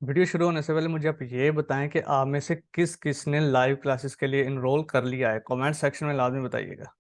Video शुरू होने से पहले मुझे आप ये बताएं कि आप में से किस किस ने लाइव क्लासेस के लिए इनरोल कर लिया है। कमेंट सेक्शन में लाजमी बताइएगा।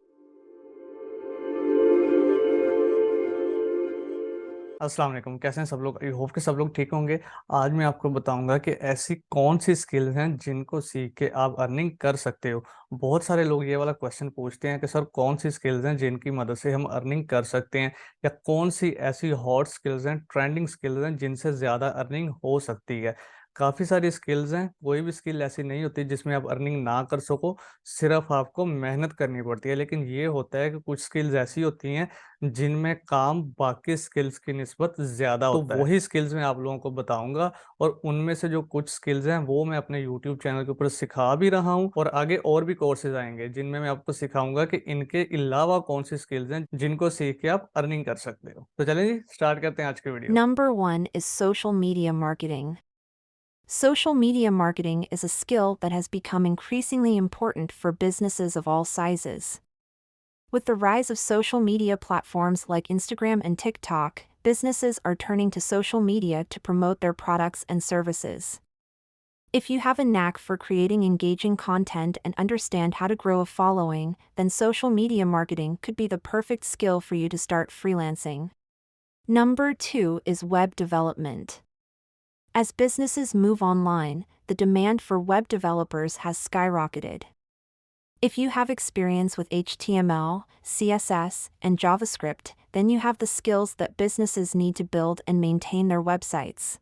अस्सलाम वालेकुम, कैसे हैं सब लोग। आई होप कि सब लोग ठीक होंगे। आज मैं आपको बताऊंगा कि ऐसी कौन सी स्किल्स हैं जिनको सीख के आप अर्निंग कर सकते हो। बहुत सारे लोग ये वाला क्वेश्चन पूछते हैं कि सर कौन सी स्किल्स हैं जिनकी मदद से हम अर्निंग कर सकते हैं, या कौन सी ऐसी हॉट स्किल्स हैं, ट्रेंडिंग स्किल्स हैं जिनसे ज़्यादा अर्निंग हो सकती है। काफ़ी सारी स्किल्स हैं, कोई भी स्किल ऐसी नहीं होती जिसमें आप अर्निंग ना कर सको। सिर्फ आपको मेहनत करनी पड़ती है। लेकिन ये होता है कि कुछ स्किल्स ऐसी होती हैं जिनमें काम बाकी स्किल्स की निस्बत ज़्यादा होता है। वही स्किल्स मैं आप लोगों को बताऊंगा, और उनमें से जो कुछ स्किल्स हैं वो मैं अपने यूट्यूब चैनल के ऊपर सिखा भी रहा हूं, और आगे और भी कोर्सेज आएंगे जिनमें मैं आपको सिखाऊंगा कि इनके अलावा कौन सी स्किल्स हैं जिनको सीख के आप अर्निंग कर सकते हो। तो चलिए जी, स्टार्ट करते हैं आज के video. Number one is social media marketing. Social media marketing is a skill that has become increasingly important for businesses of all sizes. With the rise of social media platforms like Instagram and TikTok, businesses are turning to social media to promote their products and services. If you have a knack for creating engaging content and understand how to grow a following, then social media marketing could be the perfect skill for you to start freelancing. Number two is web development. As businesses move online, the demand for web developers has skyrocketed. If you have experience with HTML, CSS, and JavaScript, then you have the skills that businesses need to build and maintain their websites.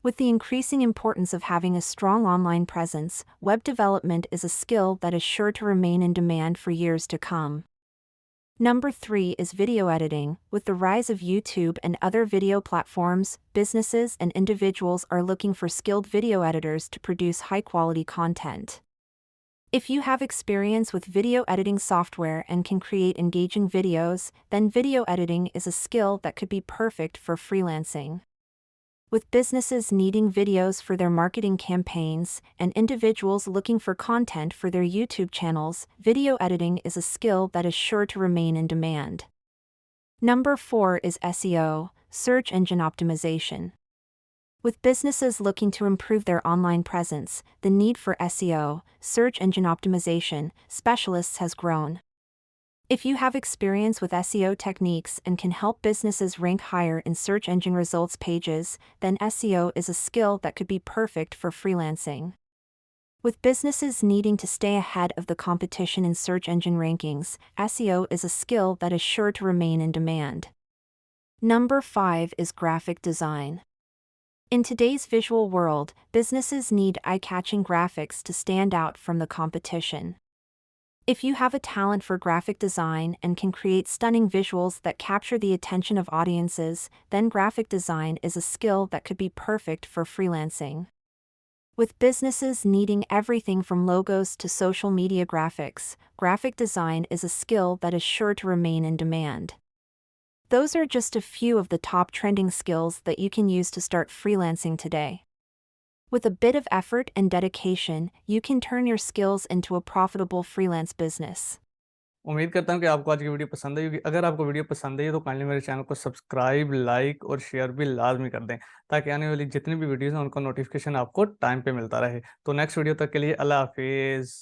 With the increasing importance of having a strong online presence, web development is a skill that is sure to remain in demand for years to come. Number three is video editing. With the rise of YouTube and other video platforms, businesses and individuals are looking for skilled video editors to produce high-quality content. If you have experience with video editing software and can create engaging videos, then video editing is a skill that could be perfect for freelancing. With businesses needing videos for their marketing campaigns and individuals looking for content for their YouTube channels, video editing is a skill that is sure to remain in demand. Number four is SEO, search engine optimization. With businesses looking to improve their online presence, the need for SEO, search engine optimization, specialists has grown. If you have experience with SEO techniques and can help businesses rank higher in search engine results pages, then SEO is a skill that could be perfect for freelancing. With businesses needing to stay ahead of the competition in search engine rankings, SEO is a skill that is sure to remain in demand. Number five is graphic design. In today's visual world, businesses need eye-catching graphics to stand out from the competition. If you have a talent for graphic design and can create stunning visuals that capture the attention of audiences, then graphic design is a skill that could be perfect for freelancing. With businesses needing everything from logos to social media graphics, graphic design is a skill that is sure to remain in demand. Those are just a few of the top trending skills that you can use to start freelancing today. With a bit of effort and dedication, you can turn your skills into a profitable freelance business. उम्मीद करता हूँ कि आपको आज की video पसंद आई होगी। अगर आपको वीडियो पसंद आई है तो काइंडली मेरे चैनल को सब्सक्राइब, लाइक और शेयर भी लाजमी कर दें, ताकि आने वाली जितनी भी वीडियोस हैं उनका नोटिफिकेशन आपको टाइम पे मिलता रहे। तो नेक्स्ट वीडियो तक के लिए अल्लाह हाफिज़।